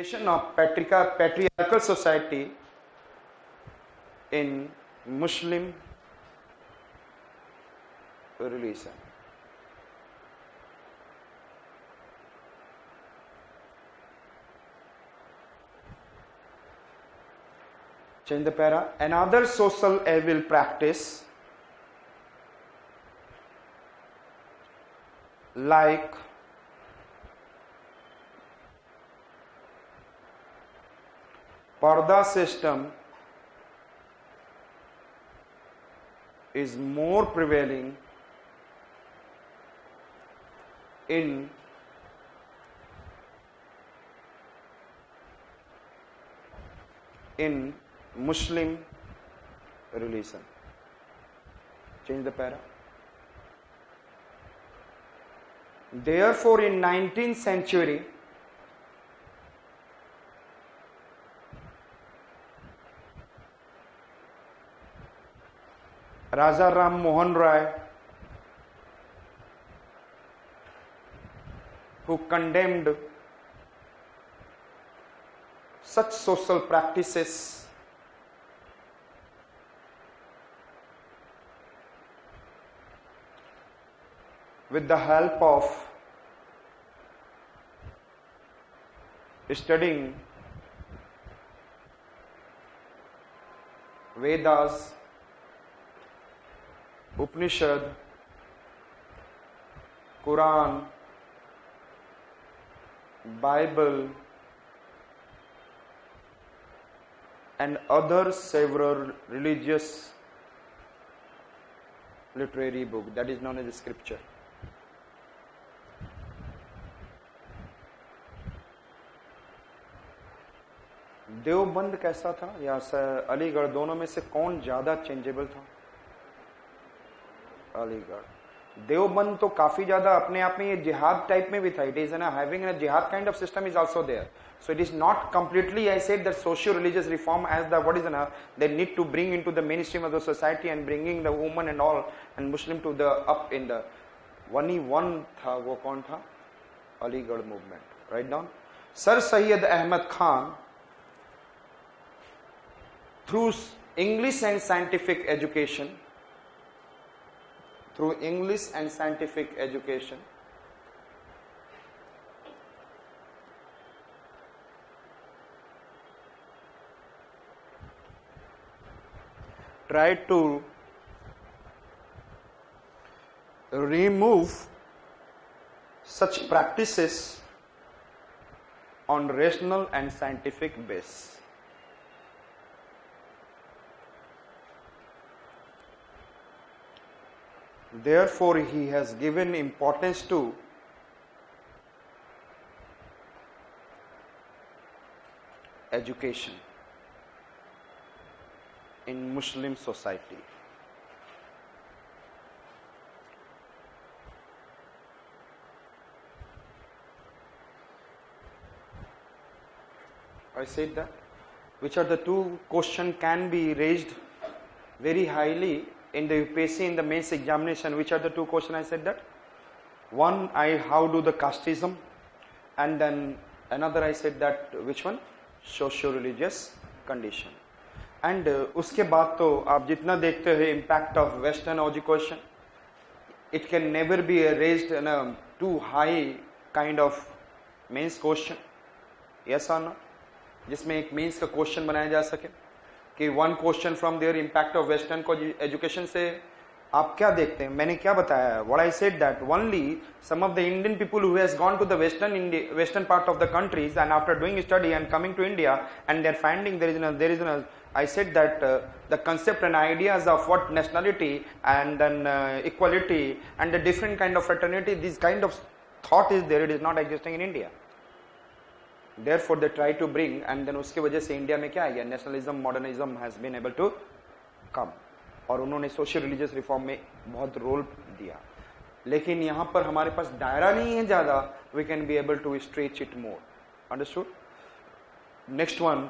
of patriarchal society in Muslim religion. Change the para. Another social evil practice like Parda system is more prevailing in Muslim religion. Change the para. Therefore, in 19th century, Raja Ram Mohan Rai, who condemned such social practices, with the help of studying Vedas, Upanishad, Quran, Bible, and other several religious literary books, that is known as scripture. Deoband कैसा था या अलीगढ़, दोनों में से कौन ज्यादा changeable था? अलीगढ़। देवबंद तो काफी ज्यादा अपने आप में ये जिहाद टाइप में भी था. It is having a jihad kind of system is also there. So it is not completely, I said, that socio-religious reform as the what is they need to bring into the mainstream of the society and bringing the woman and all and Muslim to the up in the one था. वो कौन था? Aligarh movement. Write down. Sir Syed Ahmad Khan, through English and scientific education, try to remove such practices on rational and scientific base. Therefore, he has given importance to education in Muslim society. I said that. Which are the two questions can be raised very highly in the UPSC in the mains examination? Which are the two questions? I said that. One, how do the casteism, and then another I said that which one? Socio-religious condition. And उसके बाद तो आप जितना देखते हो impact of Western education, it can never be raised in a too high kind of mains question. Yes or no? जिसमें एक mains का क्वेश्चन बनाया जा सके कि one question from their impact of western को एजुकेशन से आप क्या देखते हैं? मैंने क्या बताया? What I said that only some of the Indian people who has gone to the western part of the countries and after doing study and coming to India and they are finding there is I said that the concept and ideas of what nationality and then equality and the different kind of fraternity, this kind of thought is there, it is not existing in India. Therefore they try to bring, and then उसके वजह से India में क्या है? Nationalism, modernism has been able to come, और उन्होंने social religious reform में बहुत रोल दिया. लेकिन यहाँ पर हमारे पास दायरा नहीं है ज्यादा, we can be able to stretch it more. Understood? Next one,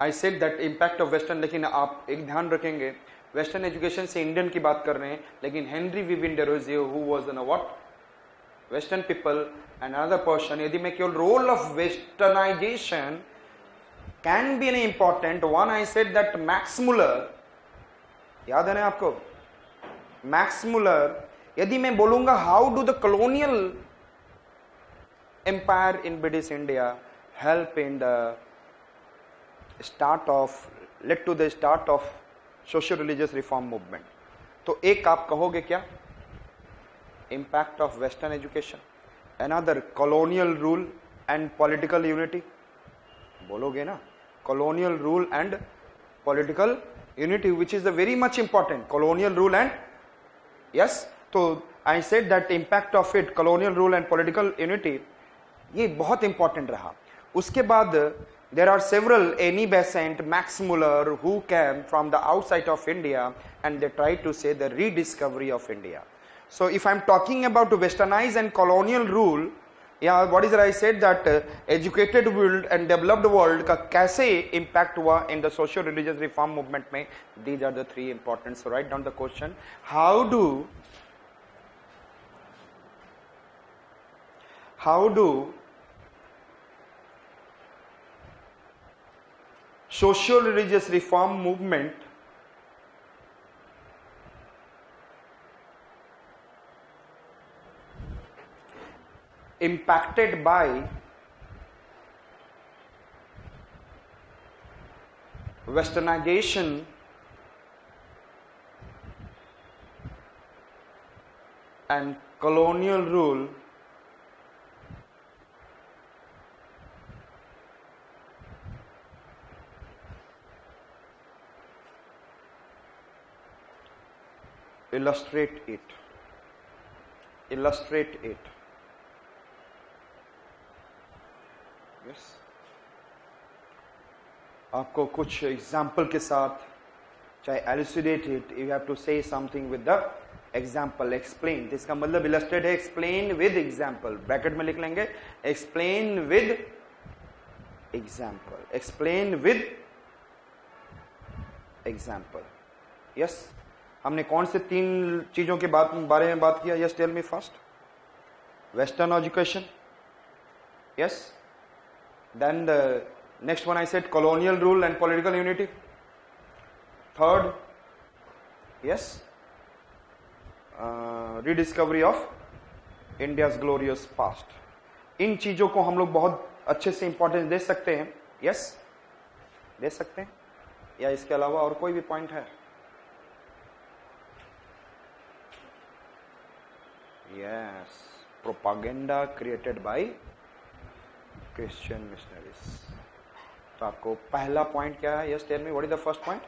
I said that impact of western. लेकिन आप एक ध्यान रखेंगे, वेस्टर्न एजुकेशन से इंडियन की बात कर रहे हैं, लेकिन Henry woven Derozio who was an what Western people and another person, यदि मैं केवल role of westernization can be an important one, I said that Max Muller, याद है ना आपको? Max Muller, यदि मैं बोलूंगा how do the colonial empire in British India help in the start of, led to the start of social religious reform movement, तो एक आप कहोगे क्या? Impact of Western education, another colonial rule and political unity, बोलोगे ना? Colonial rule and political unity, which is the very much important. Colonial rule and, yes, so I said that impact of it, colonial rule and political unity, ये बहुत important रहा. उसके बाद there are several, Annie Besant, Max Muller, who came from the outside of India and they tried to say the rediscovery of India. So if I'm talking about westernized and colonial rule, yeah, what is it I said that educated world and developed world का कैसे impact हुआ in the social religious reform movement में, these are the three important. So write down the question, how do social religious reform movement impacted by westernization and colonial rule illustrate it. Yes. आपको कुछ example के साथ चाहे elucidate it, you have to say something with the example, explain. इसका मतलब illustrate है, explain with example. Bracket में लिख लेंगे explain with example. Explain with example. Yes. हमने कौन से तीन चीजों के बारे में बात किया? Yes, tell me first. Western education. Yes. Then the next one I said colonial rule and political unity. Third, yes, rediscovery of India's glorious past. इन चीजों को हम लोग बहुत अच्छे से इंपॉर्टेंस दे सकते हैं. Yes, दे सकते हैं या इसके अलावा और कोई भी पॉइंट है? Yes, propaganda created by Christian missionaries. तो आपको पहला पॉइंट क्या है? Yes, tell me what is the first point?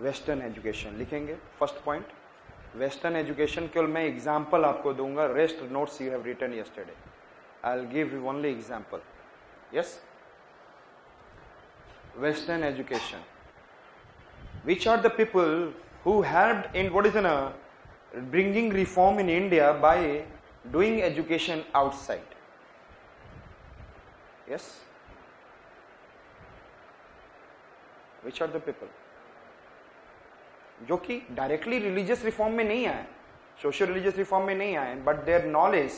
Western education लिखेंगे. First point, Western education. केवल मैं एग्जाम्पल आपको दूंगा. Rest notes you have written yesterday. I'll give you only example. Yes. Western education. Which are the people who helped in what is bringing reform in India by doing education outside? Yes. Which are the people? जो कि directly religious reform में नहीं आए, social religious reform में नहीं आए, but their knowledge,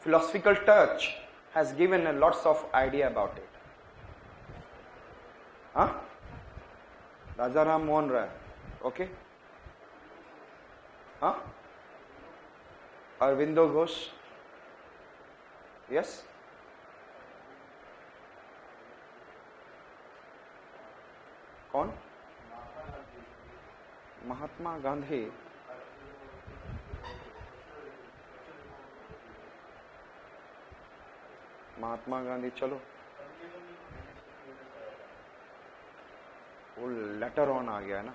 philosophical touch has given lots of idea about it. हाँ, राजा राम मोहन राय. Okay. हाँ, अरविंदो घोष. यस. कौन? महात्मा गांधी. महात्मा गांधी, चलो वो लेटर ऑन आ गया है ना.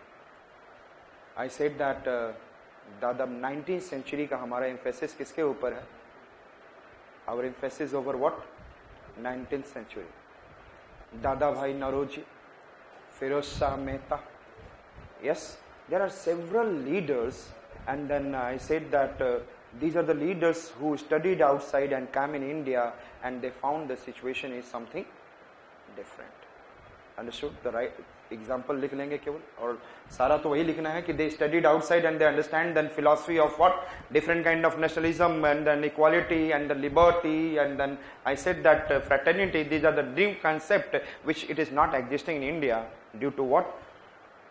आई सेड दैट दादा 19th सेंचुरी का हमारा एम्फेसिस किसके ऊपर है? Our emphasis over what? 19th century. Dadabhai Naoroji, Pherozeshah Mehta. Yes, there are several leaders, and then I said that these are the leaders who studied outside and came in India, and they found the situation is something different. Understood the right example लिख लेंगे केवल, और सारा तो वही लिखना है कि they studied outside and they understand then philosophy of what different kind of nationalism and then equality and the liberty and then I said that fraternity, these are the dream concept which it is not existing in India due to what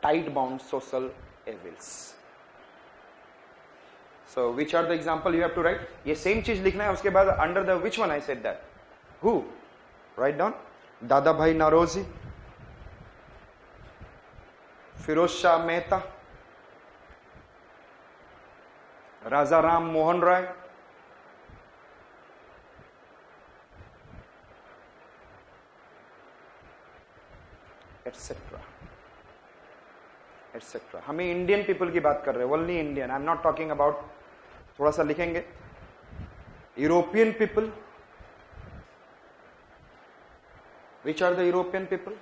tight bound social evils. So which are the example you have to write? ये same चीज लिखना है. उसके बाद under the which one I said that? Who? Write down. Dadabhai Naoroji, Pherozeshah Mehta, Raja Ram Mohan Roy, etcetera etcetera. हमें Indian people की बात कर रहे हैं, only Indian. I am not talking about, थोड़ा सा लिखेंगे, European people. Which are the European people?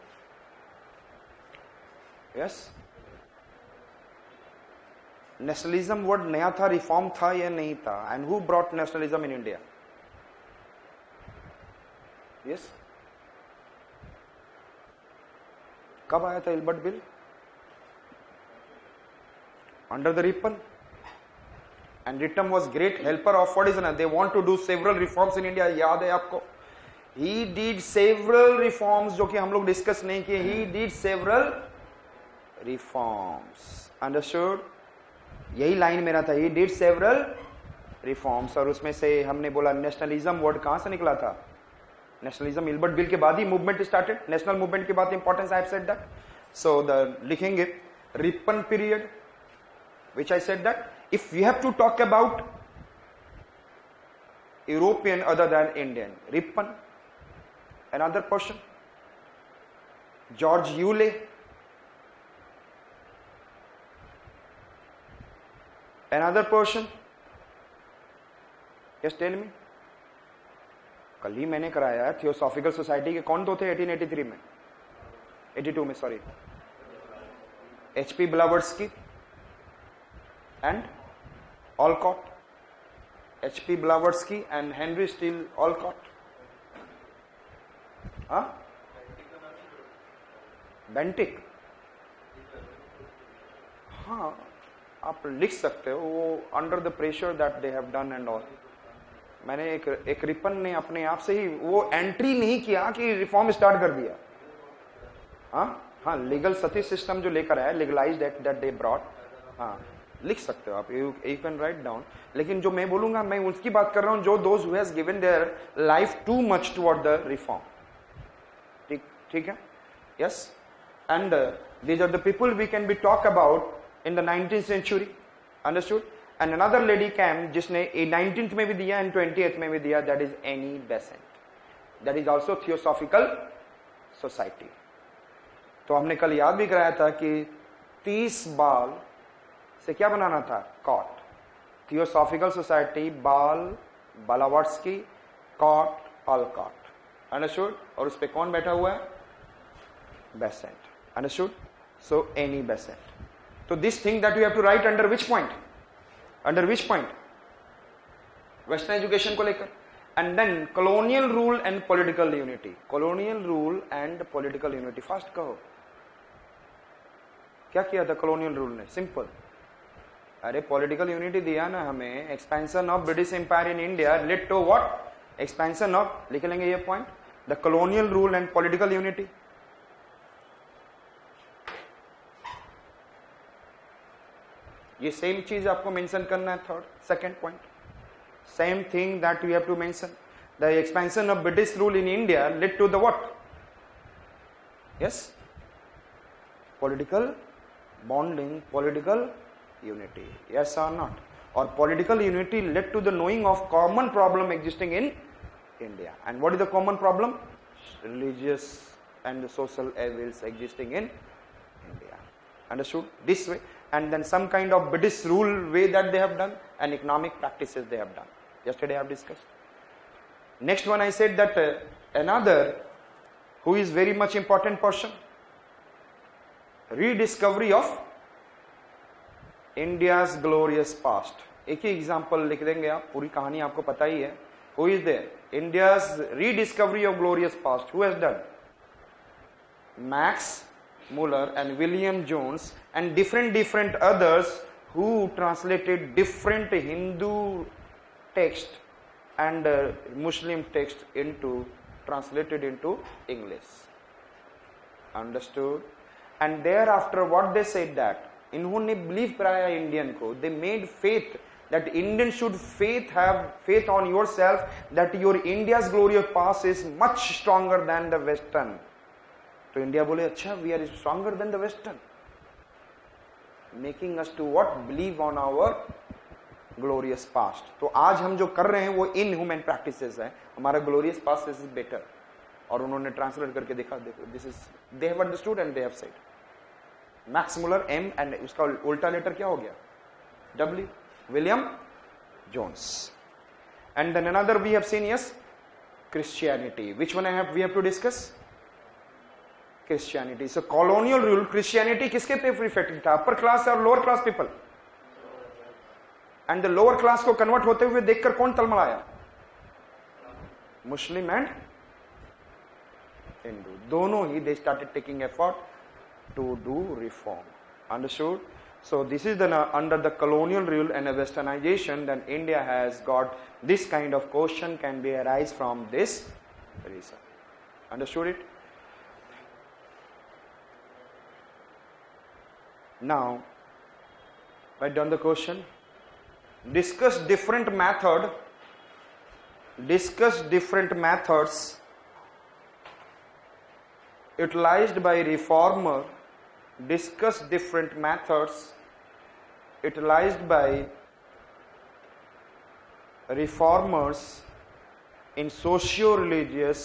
Yes. Nationalism word नया था, रिफॉर्म था या नहीं था? And who brought nationalism in India? Yes. कब आया था Ilbert Bill? Under the Ripon, and Ripon was great helper of what is they want to do several reforms in India. याद है आपको? He did several reforms जो कि हम लोग डिस्कस नहीं किए. He did several reforms. Understood? यही लाइन मेरा था. He did several reforms. और उसमें से हमने बोला नेशनलिज्म वर्ड कहां से निकला था? नेशनलिज्म इल्बर्ट बिल के बाद ही मूवमेंट स्टार्टेड. नेशनल मूवमेंट के बाद importance I have said that. So the लिखेंगे Ripon period, which I said that if we have to talk about European other than Indian, Ripon, another person, George Euler, another person, just tell me. कल ही मैंने कराया है theosophical society के कौन तो थे 1883 में, 82 में sorry, HP Blavatsky and Alcott, HP Blavatsky and Henry Steele Alcott. हाँ, बेंटिक. हाँ, आप लिख सकते हो वो under the pressure that they have done and all. मैंने एक रिपन ने अपने आप से ही वो एंट्री नहीं किया कि रिफॉर्म स्टार्ट कर दिया. हाँ, लीगल सती सिस्टम जो लेकर आया, लीगलाइज्ड दैट दे ब्रॉट. हाँ, लिख सकते हो आप, यू कैन राइट डाउन. लेकिन जो मैं बोलूंगा, मैं उसकी बात कर रहा हूं जो those who has given their life too much toward the reform. ठीक है. Yes. And these are the people we can be talk about in the 19th century. Understood. And another lady came जिसने 19th में भी दिया and 20th में भी दिया, that is Annie Besant. That is also theosophical society. तो हमने कल याद भी कराया था कि 30 बाल से क्या बनाना था? कॉट. थियोसॉफिकल सोसाइटी, बाल, बालावर्स्की, कॉट, ऑलकॉट. अंडरस्टूड. और उस पे कौन बैठा हुआ है? Besant. Understood. So any Besant. तो this thing that you have to write under which point? Under which point? Western education को लेकर. And then colonial rule and political unity. Colonial rule and political unity. Fast कहो. क्या किया था colonial rule ने? Simple. अरे political unity दिया ना हमें. Expansion of British empire in India led to what? Expansion of, लिख लेंगे ये point, the colonial rule and political unity. ये सेम चीज आपको मेंशन करना है. Third second point, same thing that you have to mention. The expansion of British rule in India led to the what? Yes, political bonding, political unity. Yes or not? Or political unity led to the knowing of common problem existing in India. And what is the common problem? Religious and the social evils existing in India. Understood? This way. And then some kind of British rule way that they have done, and economic practices they have done. Yesterday I have discussed. Next one I said that another who is very much important person, rediscovery of India's glorious past. एक ही example लिख देंगे आप, पूरी कहानी आपको पता ही है. Who is there? India's rediscovery of glorious past. Who has done? Max Muller and William Jones and different others who translated different Hindu text and Muslim text translated into English. Understood? And thereafter what they said that इन्होंने belief कराया Indian को, they made faith that Indian should have faith on yourself that your India's glorious past is much stronger than the Western. तो India बोले अच्छा we are stronger than the Western, making us to what? Believe on our glorious past. तो आज हम जो कर रहे हैं वो inhuman practices है, हमारा glorious past is better. और उन्होंने ट्रांसलेट करके देखा, देखो this is they have understood and they have said. Max Muller M and उसका उल्टा लेटर क्या हो गया? W. William Jones. And then another we have seen yes Christianity. Which one we have to discuss? Christianity. So colonial rule Christianity किसके पे effective था? Upper class और lower class people. And the lower class को convert होते हुए देखकर कौन तलमलाया? Muslim and Hindu. दोनों ही they started taking effort to do reform. Understood? So this is under the colonial rule and westernization, then India has got this kind of question can be arise from this reason. Understood it? Now, write down the question. Discuss different methods utilized by reformer. Discuss different methods utilized by reformers in socio-religious